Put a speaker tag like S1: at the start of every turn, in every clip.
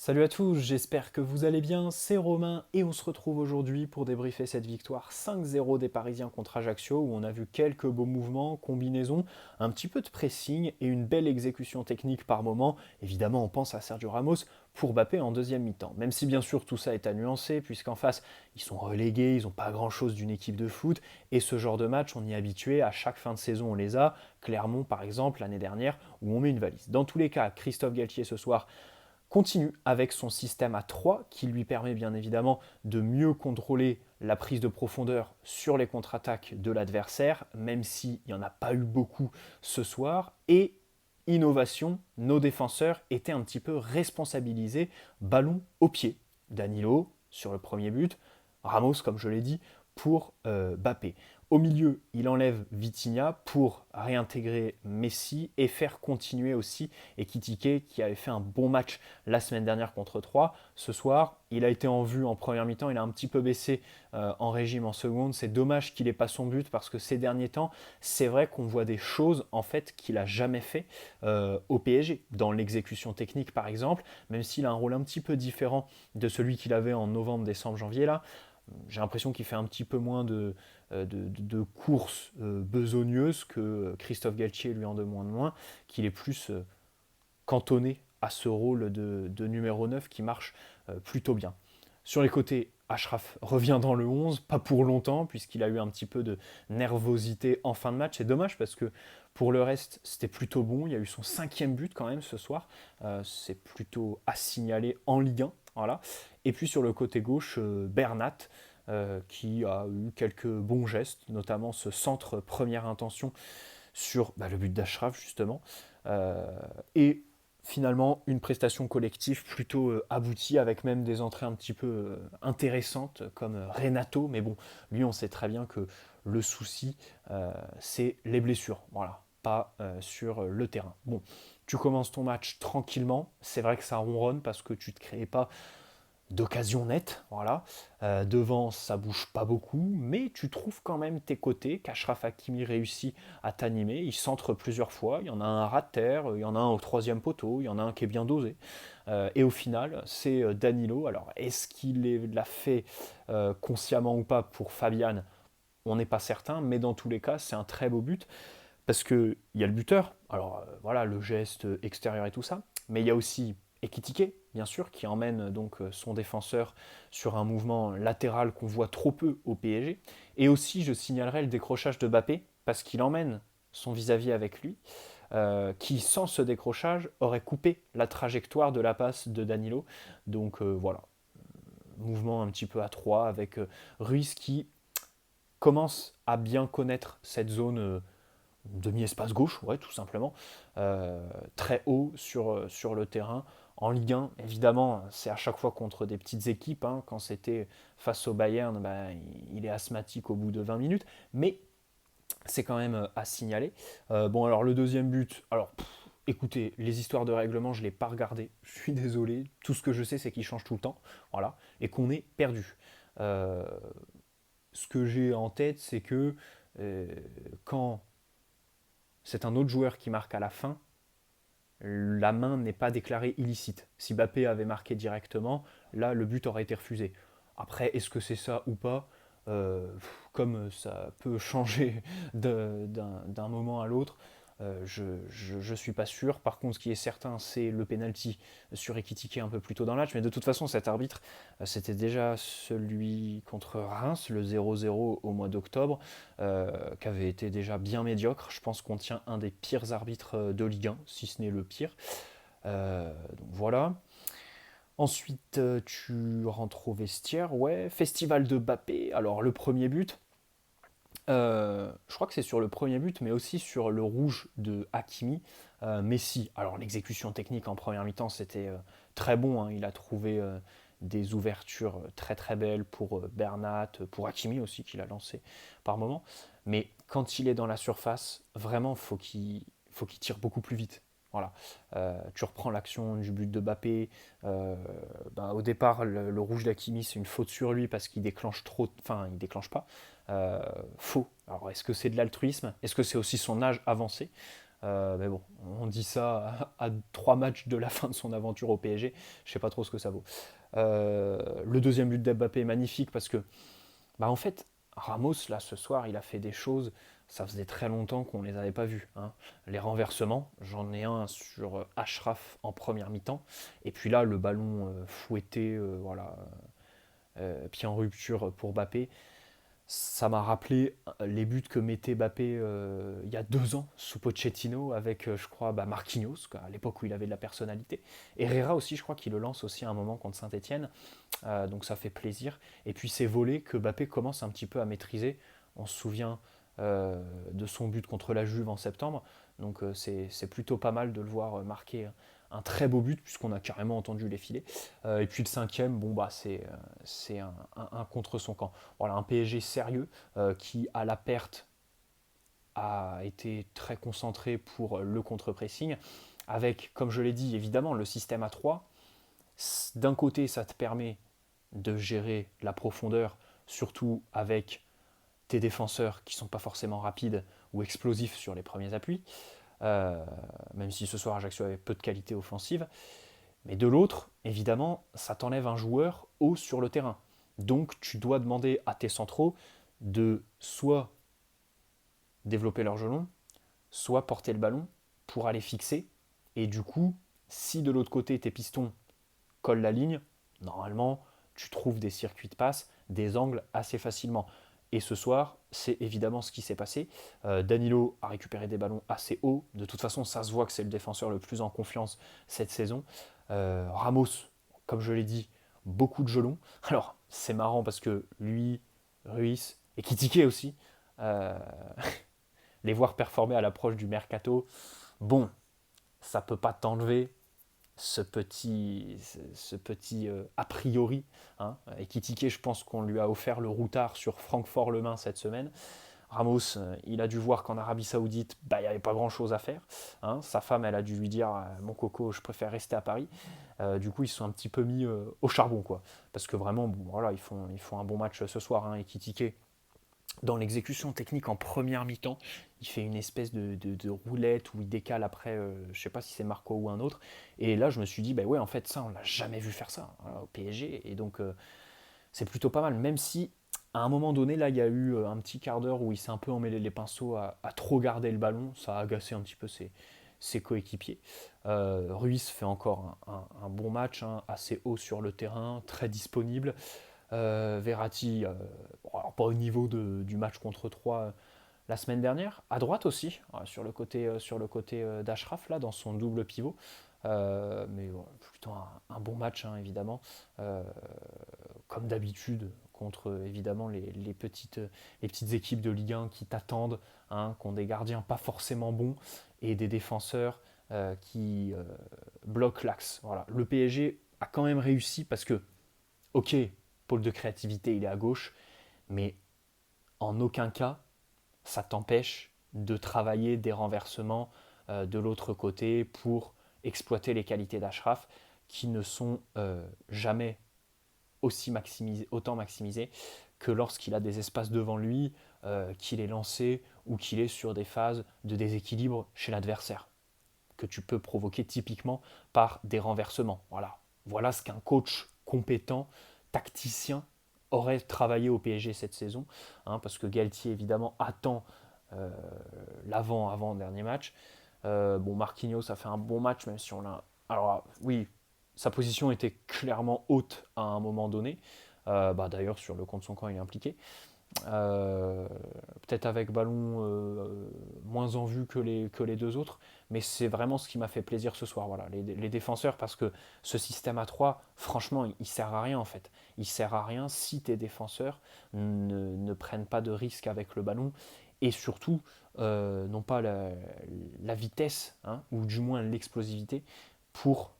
S1: Salut à tous, j'espère que vous allez bien, c'est Romain et on se retrouve aujourd'hui pour débriefer cette victoire 5-0 des Parisiens contre Ajaccio où on a vu quelques beaux mouvements, combinaisons, un petit peu de pressing et une belle exécution technique par moment. Évidemment on pense à Sergio Ramos pour Mbappé en deuxième mi-temps, même si bien sûr tout ça est à nuancer puisqu'en face ils sont relégués, ils n'ont pas grand chose d'une équipe de foot et ce genre de match on y est habitué, à chaque fin de saison on les a, Clermont par exemple l'année dernière où on met une valise. Dans tous les cas, Christophe Galtier ce soir continue avec son système à 3 qui lui permet bien évidemment de mieux contrôler la prise de profondeur sur les contre-attaques de l'adversaire, même s'il n'y en a pas eu beaucoup ce soir. Et innovation, nos défenseurs étaient un petit peu responsabilisés, ballon au pied. Danilo sur le premier but, Ramos, comme je l'ai dit, pour Bappé. Au milieu, il enlève Vitinha pour réintégrer Messi et faire continuer aussi Ekitike qui avait fait un bon match la semaine dernière contre 3. Ce soir, il a été en vue en première mi-temps, il a un petit peu baissé en régime en seconde. C'est dommage qu'il n'ait pas son but parce que ces derniers temps, c'est vrai qu'on voit des choses en fait qu'il n'a jamais fait au PSG. Dans l'exécution technique par exemple, même s'il a un rôle un petit peu différent de celui qu'il avait en novembre, décembre, janvier là, j'ai l'impression qu'il fait un petit peu moins de courses besogneuses que Christophe Galtier lui en demande moins, qu'il est plus cantonné à ce rôle de numéro 9 qui marche plutôt bien. Sur les côtés, Ashraf revient dans le 11, pas pour longtemps, puisqu'il a eu un petit peu de nervosité en fin de match. C'est dommage parce que pour le reste, c'était plutôt bon. Il y a eu son cinquième but quand même ce soir. C'est plutôt à signaler en Ligue 1. Voilà. Et puis sur le côté gauche, Bernat, qui a eu quelques bons gestes, notamment ce centre première intention sur le but d'Ashraf justement. Et finalement une prestation collective plutôt aboutie avec même des entrées un petit peu intéressantes comme Renato, mais bon, lui on sait très bien que le souci c'est les blessures, voilà, pas sur le terrain. Bon, tu commences ton match tranquillement, c'est vrai que ça ronronne parce que tu ne te crées pas d'occasion nette, voilà. Devant, ça bouge pas beaucoup, mais tu trouves quand même tes côtés, qu'Ashraf Hakimi réussit à t'animer, il centre plusieurs fois, il y en a un à ras de terre, il y en a un au troisième poteau, il y en a un qui est bien dosé. Et au final, c'est Danilo. Alors, est-ce qu'il l'a fait consciemment ou pas pour Fabian? On n'est pas certain, mais dans tous les cas, c'est un très beau but, parce qu'il y a le buteur, alors voilà, le geste extérieur et tout ça, mais il y a aussi Ekitike, bien sûr, qui emmène donc son défenseur sur un mouvement latéral qu'on voit trop peu au PSG. Et aussi, je signalerai le décrochage de Mbappé, parce qu'il emmène son vis-à-vis avec lui, qui, sans ce décrochage, aurait coupé la trajectoire de la passe de Danilo. Donc voilà, mouvement un petit peu à trois avec Ruiz qui commence à bien connaître cette zone demi-espace gauche, ouais, tout simplement, très haut sur le terrain. En Ligue 1, évidemment, c'est à chaque fois contre des petites équipes. Hein. Quand c'était face au Bayern, il est asthmatique au bout de 20 minutes. Mais c'est quand même à signaler. Bon, alors le deuxième but, alors écoutez, les histoires de règlement, je ne l'ai pas regardé. Je suis désolé. Tout ce que je sais, c'est qu'il change tout le temps. Voilà. Et qu'on est perdu. Euh, Ce que j'ai en tête, c'est que quand c'est un autre joueur qui marque à la fin, la main n'est pas déclarée illicite. Si Mbappé avait marqué directement, là, le but aurait été refusé. Après, est-ce que c'est ça ou pas Comme ça peut changer d'un moment à l'autre, je suis pas sûr. Par contre, ce qui est certain, c'est le penalty sur Ekitike un peu plus tôt dans le match. Mais de toute façon, cet arbitre, c'était déjà celui contre Reims, le 0-0 au mois d'octobre, qui avait été déjà bien médiocre. Je pense qu'on tient un des pires arbitres de Ligue 1, si ce n'est le pire. Donc voilà. Ensuite, tu rentres au vestiaire, ouais. Festival de Bappé. Alors, le premier but, je crois que c'est sur le premier but, mais aussi sur le rouge de Hakimi. Messi, alors l'exécution technique en première mi-temps, c'était très bon. Hein. Il a trouvé des ouvertures très très belles pour Bernat, pour Hakimi aussi, qu'il a lancé par moment. Mais quand il est dans la surface, vraiment, faut qu'il tire beaucoup plus vite. Voilà. Tu reprends l'action du but de Bappé. Au départ, le rouge d'Hakimi, c'est une faute sur lui parce qu'il déclenche trop. Enfin, il déclenche pas. Faux. Alors, est-ce que c'est de l'altruisme? Est-ce que c'est aussi son âge avancé? Mais bon, on dit ça à 3 matchs de la fin de son aventure au PSG. Je sais pas trop ce que ça vaut. Le deuxième but d'Mbappé est magnifique parce que, bah en fait, Ramos, là, ce soir, il a fait des choses, ça faisait très longtemps qu'on ne les avait pas vues, hein. Les renversements, j'en ai un sur Achraf en première mi-temps, et puis là, le ballon fouetté, voilà, pied en rupture pour Mbappé, ça m'a rappelé les buts que mettait Mbappé il y a 2 ans sous Pochettino avec, je crois, bah, Marquinhos, quoi, à l'époque où il avait de la personnalité. Herrera aussi, je crois qu'il le lance aussi à un moment contre Saint-Etienne, donc ça fait plaisir. Et puis ces volets que Mbappé commence un petit peu à maîtriser. On se souvient de son but contre la Juve en septembre, donc c'est plutôt pas mal de le voir marquer un très beau but puisqu'on a carrément entendu les filets. Et puis le cinquième, bon bah c'est un contre son camp. Voilà, un PSG sérieux qui à la perte a été très concentré pour le contre-pressing, avec, comme je l'ai dit, évidemment le système à 3. D'un côté, ça te permet de gérer la profondeur, surtout avec tes défenseurs qui ne sont pas forcément rapides ou explosifs sur les premiers appuis, euh, même si ce soir Ajaccio avait peu de qualité offensive. Mais de l'autre, évidemment, ça t'enlève un joueur haut sur le terrain. Donc tu dois demander à tes centraux de soit développer leur gelon, soit porter le ballon pour aller fixer. Et du coup, si de l'autre côté tes pistons collent la ligne, normalement tu trouves des circuits de passe, des angles assez facilement. Et ce soir, c'est évidemment ce qui s'est passé. Danilo a récupéré des ballons assez hauts. De toute façon, ça se voit que c'est le défenseur le plus en confiance cette saison. Ramos, comme je l'ai dit, beaucoup de gelons. Alors, c'est marrant parce que lui, Ruiz et Kitike aussi, euh, les voir performer à l'approche du mercato, bon, ça peut pas t'enlever ce petit a priori, hein. Et Kitike, je pense qu'on lui a offert le routard sur Francfort-Le Main cette semaine. Ramos, il a dû voir qu'en Arabie Saoudite, bah, il n'y avait pas grand-chose à faire, hein. Sa femme, elle a dû lui dire mon coco, je préfère rester à Paris. Du coup, ils se sont un petit peu mis au charbon, quoi. Parce que vraiment, bon, voilà, ils font un bon match ce soir, hein. Et Kitike, dans l'exécution technique en première mi-temps, il fait une espèce de roulette où il décale après, je sais pas si c'est Marco ou un autre. Et là, je me suis dit, bah ouais, en fait, ça, on l'a jamais vu faire ça, hein, au PSG. Et donc, c'est plutôt pas mal. Même si, à un moment donné, là, il y a eu un petit quart d'heure où il s'est un peu emmêlé les pinceaux à trop garder le ballon. Ça a agacé un petit peu ses coéquipiers. Ruiz fait encore un bon match, hein, assez haut sur le terrain, très disponible. Verratti, alors pas au niveau du match contre 3 la semaine dernière, à droite aussi, sur le côté d'Ashraf, là, dans son double pivot. Mais bon, plutôt un bon match, hein, évidemment. Euh, Comme d'habitude, contre évidemment les petites équipes de Ligue 1 qui t'attendent, hein, qui ont des gardiens pas forcément bons et des défenseurs qui bloquent l'axe. Voilà. Le PSG a quand même réussi parce que, ok, pôle de créativité, il est à gauche, mais en aucun cas, ça t'empêche de travailler des renversements de l'autre côté pour exploiter les qualités d'Ashraf qui ne sont jamais autant maximisées que lorsqu'il a des espaces devant lui, qu'il est lancé ou qu'il est sur des phases de déséquilibre chez l'adversaire, que tu peux provoquer typiquement par des renversements. Voilà ce qu'un coach compétent, tacticien, aurait travaillé au PSG cette saison, hein, parce que Galtier évidemment attend euh, l'avant-dernier match. Bon, Marquinhos a fait un bon match, même si on l'a. Alors, oui, sa position était clairement haute à un moment donné. Bah, d'ailleurs, sur le compte son camp, il est impliqué. Euh, Peut-être avec ballon moins en vue que les deux autres, mais c'est vraiment ce qui m'a fait plaisir ce soir. Voilà, les défenseurs, parce que ce système à 3 franchement, il sert à rien en fait. Il sert à rien si tes défenseurs ne prennent pas de risques avec le ballon et surtout n'ont pas la vitesse, hein, ou du moins l'explosivité pour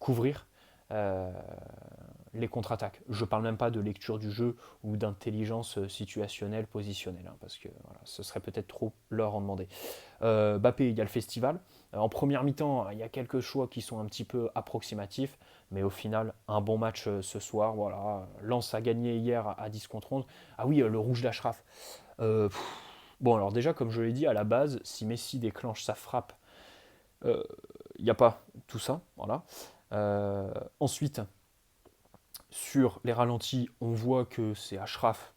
S1: couvrir euh, les contre-attaques. Je ne parle même pas de lecture du jeu ou d'intelligence situationnelle, positionnelle, hein, parce que voilà, ce serait peut-être trop leur en demander. Bappé, il y a le festival. En première mi-temps, il y a quelques choix qui sont un petit peu approximatifs, mais au final, un bon match ce soir. Voilà. Lens a gagné hier à 10 contre 11. Ah oui, le rouge d'Ashraf. Bon, alors déjà, comme je l'ai dit, à la base, si Messi déclenche sa frappe Il n'y a pas tout ça, voilà. Ensuite, sur les ralentis, on voit que c'est Ashraf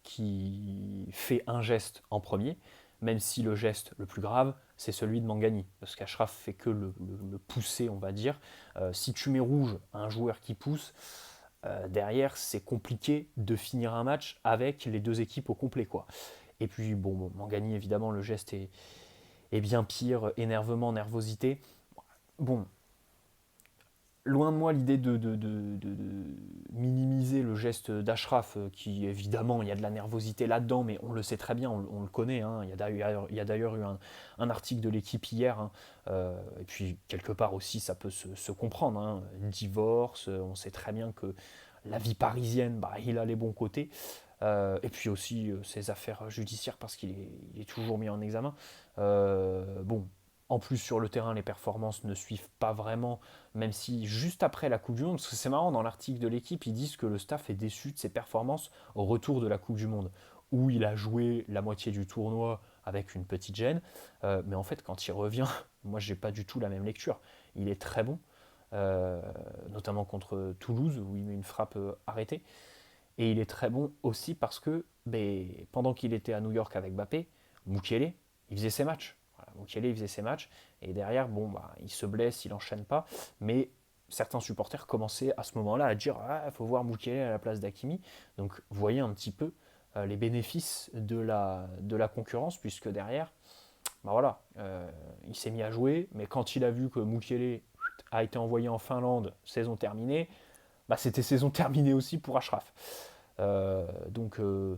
S1: qui fait un geste en premier, même si le geste le plus grave, c'est celui de Mangani, parce qu'Ashraf fait que le pousser, on va dire. Si tu mets rouge à un joueur qui pousse, derrière, c'est compliqué de finir un match avec les deux équipes au complet, quoi. Et puis, bon, Mangani, évidemment, le geste est bien pire, énervement, nervosité. Bon, loin de moi l'idée de minimiser le geste d'Ashraf, qui évidemment il y a de la nervosité là-dedans, mais on le sait très bien, on le connaît. Hein. Il y a d'ailleurs eu un article de l'équipe hier, hein. Et puis quelque part aussi ça peut se comprendre. Hein. Divorce, on sait très bien que la vie parisienne, bah, il a les bons côtés. Et puis aussi ses affaires judiciaires parce qu'il est toujours mis en examen. Bon, en plus sur le terrain, les performances ne suivent pas vraiment, même si juste après la Coupe du Monde, parce que c'est marrant, dans l'article de l'équipe, ils disent que le staff est déçu de ses performances au retour de la Coupe du Monde, où il a joué la moitié du tournoi avec une petite gêne. Mais en fait, quand il revient, moi j'ai pas du tout la même lecture. Il est très bon, euh, notamment contre Toulouse, où il met une frappe arrêtée. Et il est très bon aussi parce que pendant qu'il était à New York avec Mbappé, Mukiele, il faisait ses matchs. Voilà, Mukiele, il faisait ses matchs. Et derrière, bon, bah, il se blesse, il enchaîne pas. Mais certains supporters commençaient à ce moment-là à dire ah, il faut voir Mukiele à la place d'Hakimi. Donc, vous voyez un petit peu les bénéfices de la concurrence, puisque derrière, bah voilà, il s'est mis à jouer. Mais quand il a vu que Mukiele a été envoyé en Finlande, saison terminée, bah, c'était saison terminée aussi pour Ashraf. Euh, donc, euh,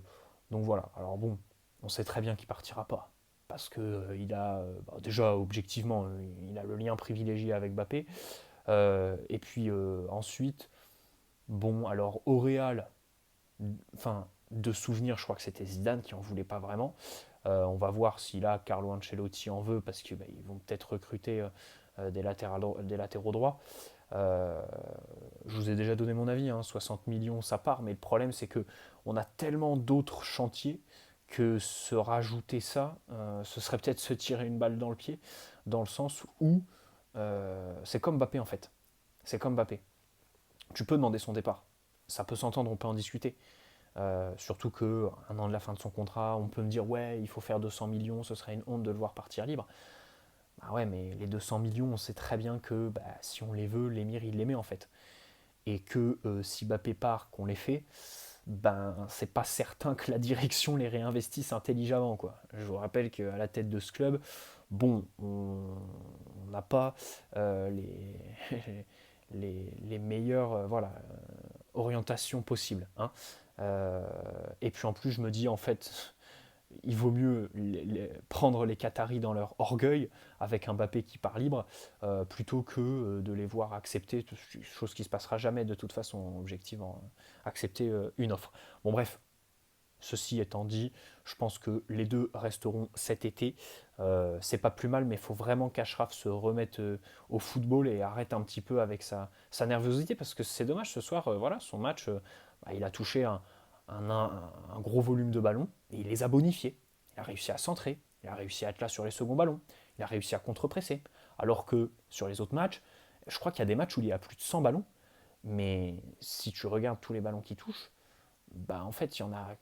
S1: donc voilà. Alors bon, on sait très bien qu'il partira pas. Parce que il a, bah, déjà objectivement, il a le lien privilégié avec Mbappé. Et puis ensuite, bon, alors au Real, enfin, de souvenir, je crois que c'était Zidane qui en voulait pas vraiment. On va voir si là Carlo Ancelotti en veut parce qu'ils vont peut-être recruter des latéraux droits. Euh, je vous ai déjà donné mon avis, hein, 60 millions ça part, mais le problème c'est que on a tellement d'autres chantiers que se rajouter ça, ce serait peut-être se tirer une balle dans le pied, dans le sens où c'est comme Mbappé en fait. C'est comme Mbappé. Tu peux demander son départ. Ça peut s'entendre, on peut en discuter. Surtout que un an de la fin de son contrat, on peut me dire ouais, il faut faire 200 millions, ce serait une honte de le voir partir libre. Bah ouais, mais les 200 millions, on sait très bien que bah, si on les veut, l'émir il les met en fait. Et que si Mbappé part, qu'on les fait, ben c'est pas certain que la direction les réinvestisse intelligemment quoi. Je vous rappelle qu'à la tête de ce club, bon, on n'a pas les, les meilleures voilà, orientations possibles. Hein. Et puis en plus, je me dis en fait, il vaut mieux prendre les Qataris dans leur orgueil avec un Mbappé qui part libre plutôt que de les voir accepter, chose qui ne se passera jamais de toute façon, objectivement, accepter une offre. Bon bref, ceci étant dit, je pense que les deux resteront cet été. C'est pas plus mal, mais il faut vraiment qu'Ashraf se remette au football et arrête un petit peu avec sa nervosité parce que c'est dommage ce soir, voilà, son match, bah, il a touché un gros volume de ballons et il les a bonifiés. Il a réussi à centrer, il a réussi à être là sur les seconds ballons, il a réussi à contre-presser. Alors que sur les autres matchs, je crois qu'il y a des matchs où il y a plus de 100 ballons, mais si tu regardes tous les ballons qu'il touche, bah en fait il y en a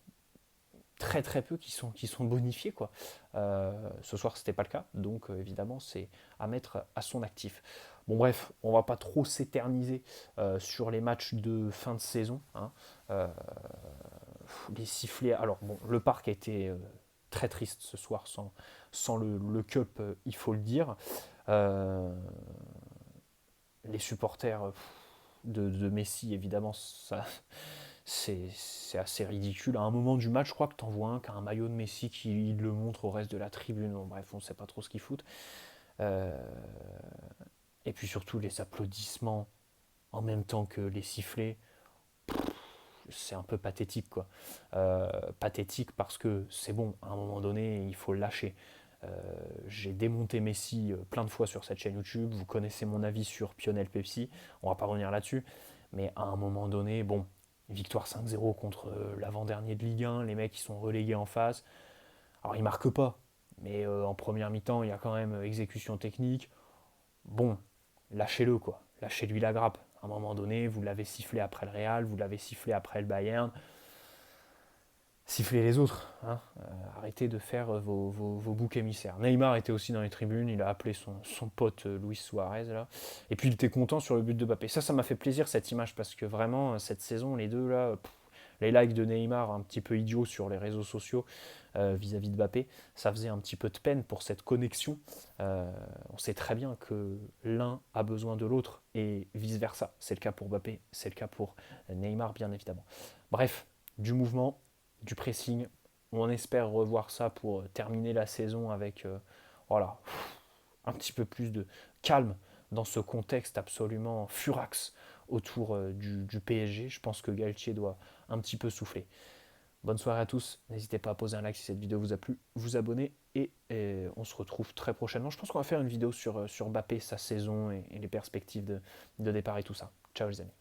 S1: très très peu qui sont bonifiés quoi. Ce soir c'était pas le cas, donc évidemment c'est à mettre à son actif. Bon bref, on va pas trop s'éterniser sur les matchs de fin de saison. Hein. Euh, les sifflets. Alors bon, le parc a été très triste ce soir sans le cup, il faut le dire. Euh, les supporters de Messi, évidemment, ça, c'est assez ridicule. À un moment du match, je crois que t'en vois un qui a un maillot de Messi qui le montre au reste de la tribune. Bon, bref, on sait pas trop ce qu'ils foutent. Euh, et puis surtout les applaudissements en même temps que les sifflets, c'est un peu pathétique quoi. Pathétique parce que c'est bon, à un moment donné, il faut le lâcher. Euh, j'ai démonté Messi plein de fois sur cette chaîne YouTube. Vous connaissez mon avis sur Pionel Pepsi. On va pas revenir là-dessus. Mais à un moment donné, bon, victoire 5-0 contre l'avant-dernier de Ligue 1. Les mecs, ils sont relégués en face. Alors, ils marquent pas. Mais en première mi-temps, il y a quand même exécution technique. bon, lâchez-le quoi, lâchez-lui la grappe. À un moment donné, vous l'avez sifflé après le Real, vous l'avez sifflé après le Bayern, sifflez les autres. Hein. Arrêtez de faire vos boucs émissaires. Neymar était aussi dans les tribunes, il a appelé son pote Luis Suarez là. Et puis il était content sur le but de Mbappé. Ça m'a fait plaisir cette image parce que vraiment cette saison, les deux là, les likes de Neymar un petit peu idiots sur les réseaux sociaux vis-à-vis de Mbappé, ça faisait un petit peu de peine pour cette connexion. On sait très bien que l'un a besoin de l'autre et vice-versa. C'est le cas pour Mbappé, c'est le cas pour Neymar bien évidemment. Bref, du mouvement, du pressing. On espère revoir ça pour terminer la saison avec voilà, un petit peu plus de calme dans ce contexte absolument furax autour du PSG. Je pense que Galtier doit un petit peu souffler. Bonne soirée à tous. N'hésitez pas à poser un like si cette vidéo vous a plu, vous abonner et on se retrouve très prochainement. Je pense qu'on va faire une vidéo sur Mbappé, sa saison et les perspectives de départ et tout ça. Ciao les amis.